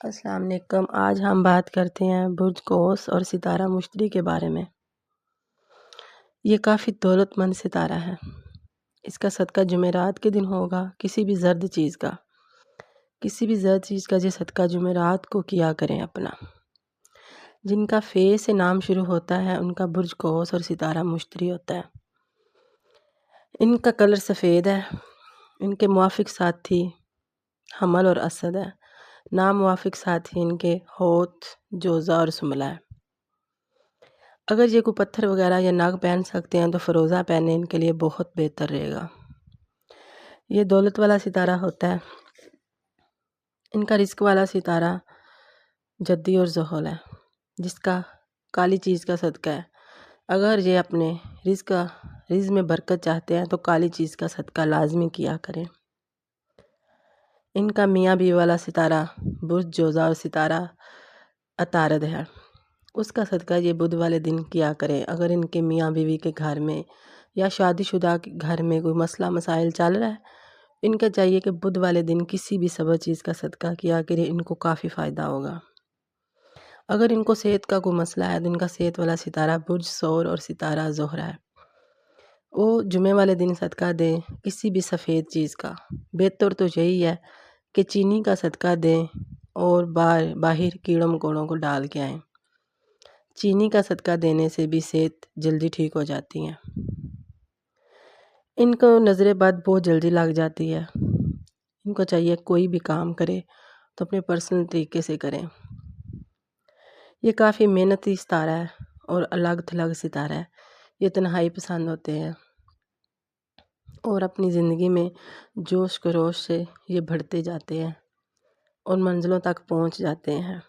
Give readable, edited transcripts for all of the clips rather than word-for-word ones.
السلام علیکم۔ آج ہم بات کرتے ہیں برج قوس اور ستارہ مشتری کے بارے میں۔ یہ کافی دولت مند ستارہ ہے۔ اس کا صدقہ جمعرات کے دن ہوگا۔ کسی بھی زرد چیز کا جو صدقہ جمعرات کو کیا کریں اپنا۔ جن کا فے سے نام شروع ہوتا ہے ان کا برج قوس اور ستارہ مشتری ہوتا ہے۔ ان کا کلر سفید ہے۔ ان کے موافق ساتھی حمل اور اسد ہے۔ ناموافق ساتھی ان کے حوت، جوزہ اور سملہ ہے۔ اگر یہ کوئی پتھر وغیرہ یا نگ پہن سکتے ہیں تو فروزہ پہنے ان کے لیے بہت بہتر رہے گا۔ یہ دولت والا ستارہ ہوتا ہے۔ ان کا رزق والا ستارہ جدی اور زحل ہے، جس کا کالی چیز کا صدقہ ہے۔ اگر یہ اپنے رزق میں برکت چاہتے ہیں تو کالی چیز کا صدقہ لازمی کیا کریں۔ ان کا میاں بیوی والا ستارہ برج جوزہ اور ستارہ عطارد ہے۔ اس کا صدقہ یہ بدھ والے دن کیا کریں۔ اگر ان کے میاں بیوی کے گھر میں یا شادی شدہ گھر میں کوئی مسئلہ مسائل چل رہا ہے، ان کا چاہیے کہ بدھ والے دن کسی بھی سبز چیز کا صدقہ کیا کریں، ان کو کافی فائدہ ہوگا۔ اگر ان کو صحت کا کوئی مسئلہ ہے تو ان کا صحت والا ستارہ برج ثور اور ستارہ زہرہ ہے۔ وہ جمعے والے دن صدقہ دیں کسی بھی سفید چیز کا۔ بہتر تو یہی ہے کہ چینی کا صدقہ دیں اور باہر کیڑوں مکوڑوں کو ڈال کے آئیں۔ چینی کا صدقہ دینے سے بھی صحت جلدی ٹھیک ہو جاتی ہے۔ ان کو نظر بد بہت جلدی لگ جاتی ہے۔ ان کو چاہیے کوئی بھی کام کرے تو اپنے پرسنل طریقے سے کریں۔ یہ کافی محنتی ستارہ ہے اور الگ تھلگ ستارہ ہے۔ یہ تنہائی پسند ہوتے ہیں اور اپنی زندگی میں جوش خروش سے یہ بڑھتے جاتے ہیں اور منزلوں تک پہنچ جاتے ہیں۔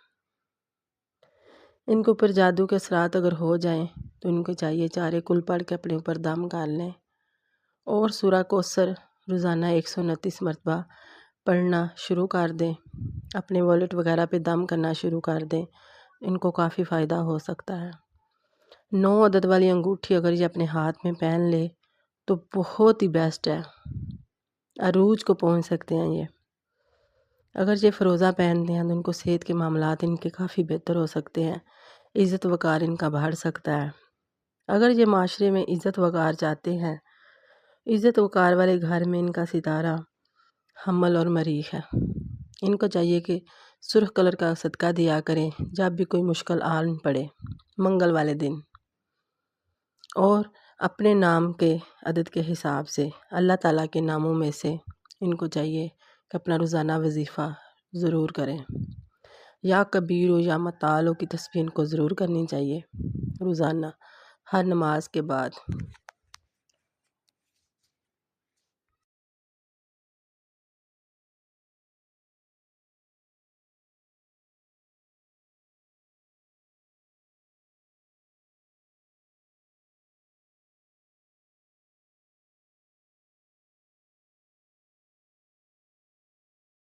ان کے اوپر جادو کے اثرات اگر ہو جائیں تو ان کو چاہیے چارے کل پڑھ کے اپنے اوپر دم کر لیں اور سورہ کوثر روزانہ 129 مرتبہ پڑھنا شروع کر دیں۔ اپنے والٹ وغیرہ پہ دم کرنا شروع کر دیں، ان کو کافی فائدہ ہو سکتا ہے۔ 9 عدد والی انگوٹھی اگر یہ اپنے ہاتھ میں پہن لے تو بہت ہی بیسٹ ہے، عروج کو پہنچ سکتے ہیں یہ۔ اگر یہ فروزہ پہنتے ہیں تو ان کو صحت کے معاملات ان کے کافی بہتر ہو سکتے ہیں۔ عزت وقار ان کا بڑھ سکتا ہے۔ اگر یہ معاشرے میں عزت وقار چاہتے ہیں، عزت وقار والے گھر میں ان کا ستارہ حمل اور مریخ ہے۔ ان کو چاہیے کہ سرخ کلر کا صدقہ دیا کریں جب بھی کوئی مشکل آن پڑے منگل والے دن، اور اپنے نام کے عدد کے حساب سے اللہ تعالیٰ کے ناموں میں سے ان کو چاہیے کہ اپنا روزانہ وظیفہ ضرور کریں۔ یا کبیر ہو یا متعال ہو کی تسبیح ان کو ضرور کرنی چاہیے روزانہ ہر نماز کے بعد۔